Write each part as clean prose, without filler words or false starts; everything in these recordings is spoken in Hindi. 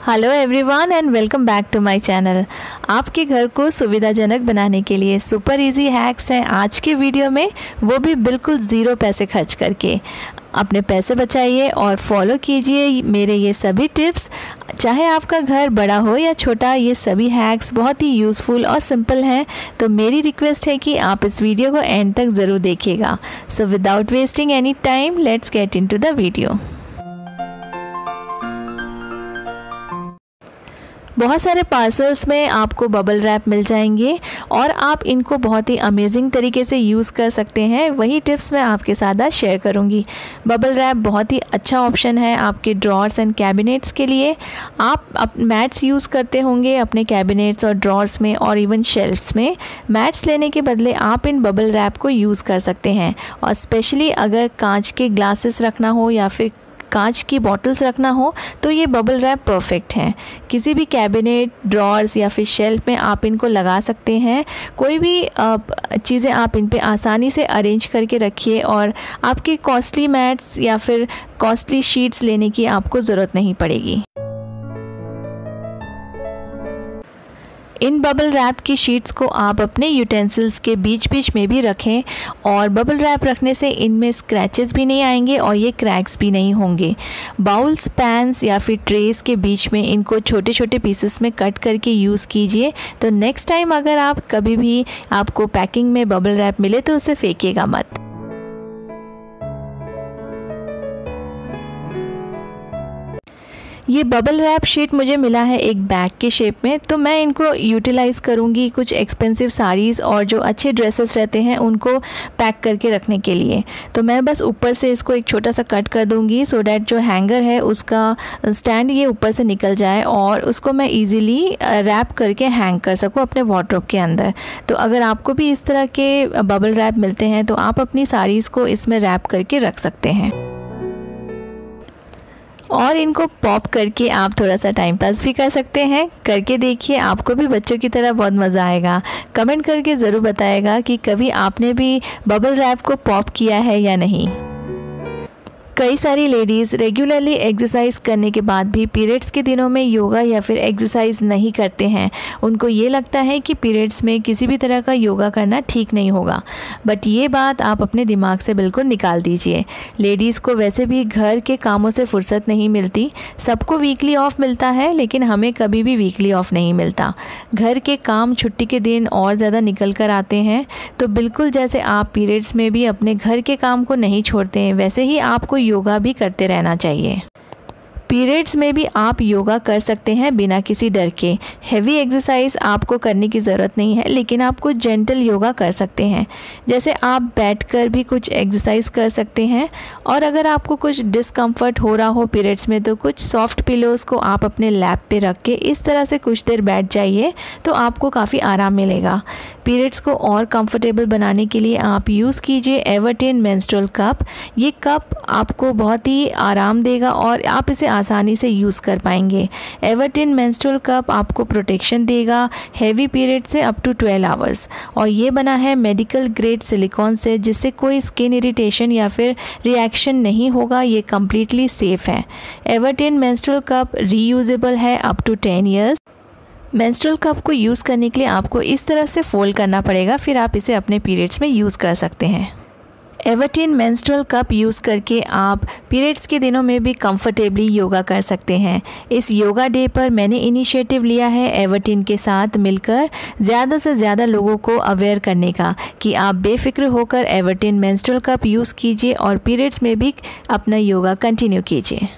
Hello everyone and welcome back to my channel. आपके घर को सुविधाजनक बनाने के लिए सुपर इजी हैक्स हैं आज के वीडियो में, वो भी बिल्कुल ज़ीरो पैसे खर्च करके। अपने पैसे बचाइए और फॉलो कीजिए मेरे ये सभी टिप्स। चाहे आपका घर बड़ा हो या छोटा, ये सभी हैक्स बहुत ही यूज़फुल और सिंपल हैं। तो मेरी रिक्वेस्ट है कि आप इस वीडियो को एंड तक ज़रूर देखिएगा। So without wasting any time, let's get into the video. बहुत सारे पार्सल्स में आपको बबल रैप मिल जाएंगे और आप इनको बहुत ही अमेजिंग तरीके से यूज़ कर सकते हैं। वही टिप्स मैं आपके साथ आज शेयर करूंगी। बबल रैप बहुत ही अच्छा ऑप्शन है आपके ड्रॉर्स एंड कैबिनेट्स के लिए। आप मैट्स यूज़ करते होंगे अपने कैबिनेट्स और ड्रॉर्स में और इवन शेल्फ्स में। मैट्स लेने के बदले आप इन बबल रैप को यूज़ कर सकते हैं। और स्पेशली अगर कांच के ग्लासेस रखना हो या फिर कांच की बॉटल्स रखना हो तो ये बबल रैप परफेक्ट हैं। किसी भी कैबिनेट, ड्रॉर्स या फिर शेल्फ में आप इनको लगा सकते हैं। कोई भी चीज़ें आप इन पे आसानी से अरेंज करके रखिए और आपके कॉस्टली मैट्स या फिर कॉस्टली शीट्स लेने की आपको ज़रूरत नहीं पड़ेगी। इन बबल रैप की शीट्स को आप अपने यूटेंसिल्स के बीच बीच में भी रखें और बबल रैप रखने से इनमें स्क्रैचेस भी नहीं आएंगे और ये क्रैक्स भी नहीं होंगे। बाउल्स, पैन्स या फिर ट्रेस के बीच में इनको छोटे छोटे पीसेस में कट करके यूज़ कीजिए। तो नेक्स्ट टाइम अगर आप कभी भी आपको पैकिंग में बबल रैप मिले तो उसे फेंकिएगा मत। ये बबल रैप शीट मुझे मिला है एक बैग के शेप में, तो मैं इनको यूटिलाइज़ करूँगी कुछ एक्सपेंसिव साड़ीज़ और जो अच्छे ड्रेसेस रहते हैं उनको पैक करके रखने के लिए। तो मैं बस ऊपर से इसको एक छोटा सा कट कर दूँगी सो डैट जो हैंगर है उसका स्टैंड ये ऊपर से निकल जाए और उसको मैं ईज़िली रैप करके हैंग कर सकूँ अपने वार्डरोब के अंदर। तो अगर आपको भी इस तरह के बबल रैप मिलते हैं तो आप अपनी साड़ीज़ को इसमें रैप करके रख सकते हैं और इनको पॉप करके आप थोड़ा सा टाइम पास भी कर सकते हैं। करके देखिए, आपको भी बच्चों की तरह बहुत मज़ा आएगा। कमेंट करके ज़रूर बताइएगा कि कभी आपने भी बबल रैप को पॉप किया है या नहीं। कई सारी लेडीज़ रेगुलरली एक्सरसाइज करने के बाद भी पीरियड्स के दिनों में योगा या फिर एक्सरसाइज नहीं करते हैं। उनको ये लगता है कि पीरियड्स में किसी भी तरह का योगा करना ठीक नहीं होगा, बट ये बात आप अपने दिमाग से बिल्कुल निकाल दीजिए। लेडीज़ को वैसे भी घर के कामों से फुर्सत नहीं मिलती। सबको वीकली ऑफ मिलता है लेकिन हमें कभी भी वीकली ऑफ नहीं मिलता। घर के काम छुट्टी के दिन और ज़्यादा निकल कर आते हैं। तो बिल्कुल जैसे आप पीरियड्स में भी अपने घर के काम को नहीं छोड़ते हैं, वैसे ही आपको योगा भी करते रहना चाहिए। पीरियड्स में भी आप योगा कर सकते हैं बिना किसी डर के। हेवी एक्सरसाइज आपको करने की ज़रूरत नहीं है, लेकिन आप कुछ जेंटल योगा कर सकते हैं। जैसे आप बैठकर भी कुछ एक्सरसाइज कर सकते हैं और अगर आपको कुछ डिस्कम्फर्ट हो रहा हो पीरियड्स में तो कुछ सॉफ्ट पिलोज़ को आप अपने लैप पे रख के इस तरह से कुछ देर बैठ जाइए तो आपको काफ़ी आराम मिलेगा। पीरियड्स को और कंफर्टेबल बनाने के लिए आप यूज़ कीजिए एवर्टीन मेंस्ट्रुअल कप। ये कप आपको बहुत ही आराम देगा और आप इसे आसानी से यूज़ कर पाएंगे। एवर्टीन मेंस्ट्रुअल कप आपको प्रोटेक्शन देगा हेवी पीरियड से अप टू 12 आवर्स और ये बना है मेडिकल ग्रेड सिलिकॉन से, जिससे कोई स्किन इरिटेशन या फिर रिएक्शन नहीं होगा। ये कम्प्लीटली सेफ़ है। एवर्टीन मेंस्ट्रुअल कप रीयूजेबल है up to 10 years. Menstrual cup को यूज़ करने के लिए आपको इस तरह से फोल्ड करना पड़ेगा, फिर आप इसे अपने पीरियड्स में यूज़ कर सकते हैं। एवर्टीन मेंस्ट्रुअल कप यूज़ करके आप पीरियड्स के दिनों में भी कंफर्टेबली योगा कर सकते हैं। इस योगा डे पर मैंने इनिशिएटिव लिया है एवर्टीन के साथ मिलकर ज़्यादा से ज़्यादा लोगों को अवेयर करने का कि आप बेफिक्र होकर एवर्टीन मेंस्ट्रुअल कप यूज़ कीजिए और पीरियड्स में भी अपना योगा कंटिन्यू कीजिए।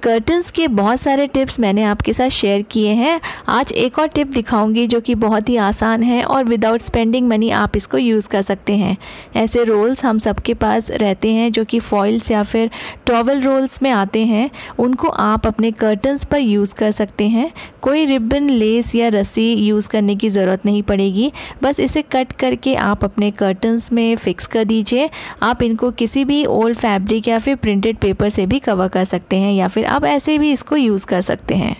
कर्टन्स के बहुत सारे टिप्स मैंने आपके साथ शेयर किए हैं। आज एक और टिप दिखाऊंगी जो कि बहुत ही आसान है और विदाउट स्पेंडिंग मनी आप इसको यूज़ कर सकते हैं। ऐसे रोल्स हम सबके पास रहते हैं जो कि फॉइल्स या फिर टॉवल रोल्स में आते हैं। उनको आप अपने कर्टन्स पर यूज़ कर सकते हैं। कोई रिबन, लेस या रस्सी यूज़ करने की ज़रूरत नहीं पड़ेगी। बस इसे कट करके आप अपने कर्टन्स में फ़िक्स कर दीजिए। आप इनको किसी भी ओल्ड फैब्रिक या फिर प्रिंटेड पेपर से भी कवर कर सकते हैं या फिर आप ऐसे भी इसको यूज़ कर सकते हैं।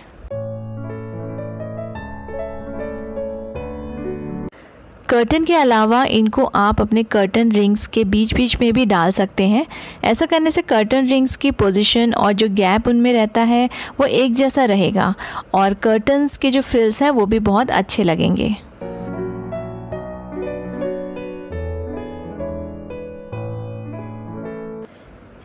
कर्टन के अलावा इनको आप अपने कर्टन रिंग्स के बीच बीच में भी डाल सकते हैं। ऐसा करने से कर्टन रिंग्स की पोजीशन और जो गैप उनमें रहता है वो एक जैसा रहेगा और कर्टन्स के जो फ्रिल्स हैं वो भी बहुत अच्छे लगेंगे।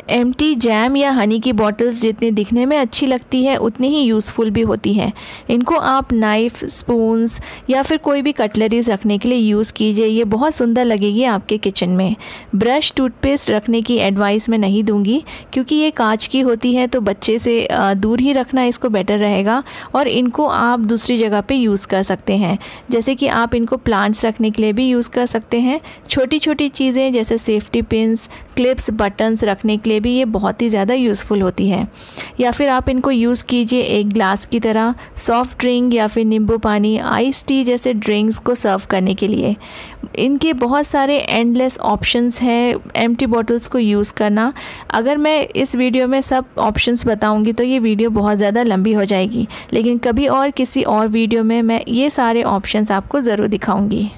एम्प्टी जैम या हनी की बॉटल्स जितनी दिखने में अच्छी लगती है उतनी ही यूज़फुल भी होती है। इनको आप नाइफ़, स्पून्स या फिर कोई भी कटलरीज रखने के लिए यूज़ कीजिए, ये बहुत सुंदर लगेगी आपके किचन में। ब्रश, टूथपेस्ट रखने की एडवाइस मैं नहीं दूंगी क्योंकि ये कांच की होती है, तो बच्चे से दूर ही रखना इसको बेटर रहेगा। और इनको आप दूसरी जगह पे यूज़ कर सकते हैं, जैसे कि आप इनको प्लांट्स रखने के लिए भी यूज़ कर सकते हैं। छोटी छोटी चीज़ें जैसे सेफ्टी पिन्स, क्लिप्स, बटन्स रखने के लिए भी ये बहुत ही ज़्यादा यूज़फुल होती है। या फिर आप इनको यूज़ कीजिए एक ग्लास की तरह सॉफ्ट ड्रिंक या फिर नींबू पानी, आइस टी जैसे ड्रिंक्स को सर्व करने के लिए। इनके बहुत सारे एंडलेस ऑप्शंस हैं एम्प्टी बॉटल्स को यूज़ करना। अगर मैं इस वीडियो में सब ऑप्शंस बताऊंगी तो ये वीडियो बहुत ज़्यादा लंबी हो जाएगी, लेकिन कभी और किसी और वीडियो में मैं ये सारे ऑप्शंस आपको ज़रूर दिखाऊंगी।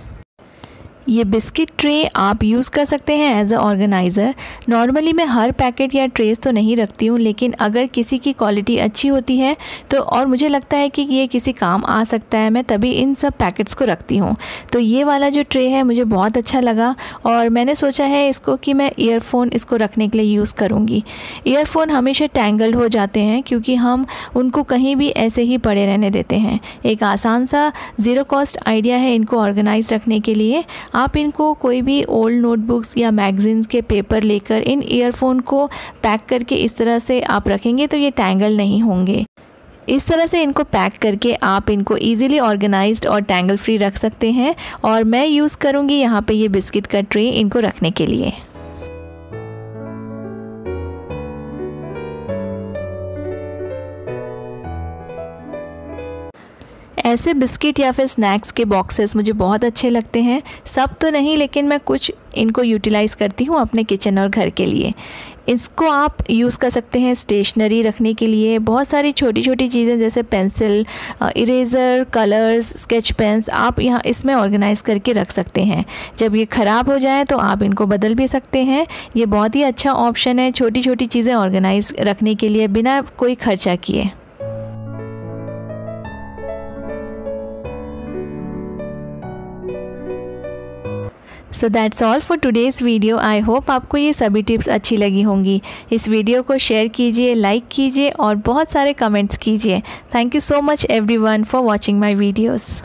ये बिस्किट ट्रे आप यूज़ कर सकते हैं एज अ ऑर्गेनाइज़र। नॉर्मली मैं हर पैकेट या ट्रेस तो नहीं रखती हूँ, लेकिन अगर किसी की क्वालिटी अच्छी होती है तो और मुझे लगता है कि ये किसी काम आ सकता है, मैं तभी इन सब पैकेट्स को रखती हूँ। तो ये वाला जो ट्रे है मुझे बहुत अच्छा लगा और मैंने सोचा है इसको कि मैं ईयरफोन इसको रखने के लिए यूज़ करूँगी। ईयरफोन हमेशा टैंगल्ड हो जाते हैं क्योंकि हम उनको कहीं भी ऐसे ही पड़े रहने देते हैं। एक आसान सा ज़ीरो कॉस्ट आइडिया है इनको ऑर्गेनाइज रखने के लिए। आप इनको कोई भी ओल्ड नोटबुक्स या मैगजीन्स के पेपर लेकर इन ईयरफोन को पैक करके इस तरह से आप रखेंगे तो ये टैंगल नहीं होंगे। इस तरह से इनको पैक करके आप इनको इजीली ऑर्गेनाइज्ड और टैंगल फ्री रख सकते हैं। और मैं यूज़ करूँगी यहाँ पे ये बिस्किट का ट्रे इनको रखने के लिए। ऐसे बिस्किट या फिर स्नैक्स के बॉक्सेस मुझे बहुत अच्छे लगते हैं। सब तो नहीं, लेकिन मैं कुछ इनको यूटिलाइज़ करती हूँ अपने किचन और घर के लिए। इसको आप यूज़ कर सकते हैं स्टेशनरी रखने के लिए। बहुत सारी छोटी छोटी चीज़ें जैसे pencil, eraser, colours, sketch pens आप यहाँ इसमें ऑर्गेनाइज़ करके रख सकते हैं। जब ये ख़राब हो जाए तो आप इनको बदल भी सकते हैं। ये बहुत ही अच्छा ऑप्शन है छोटी छोटी चीज़ें ऑर्गेनाइज़ रखने के लिए बिना कोई खर्चा किए। So that's all for today's video. I hope आपको ये सभी टिप्स अच्छी लगी होंगी। इस वीडियो को शेयर कीजिए, लाइक कीजिए और बहुत सारे कमेंट्स कीजिए। Thank you so much everyone for watching my videos.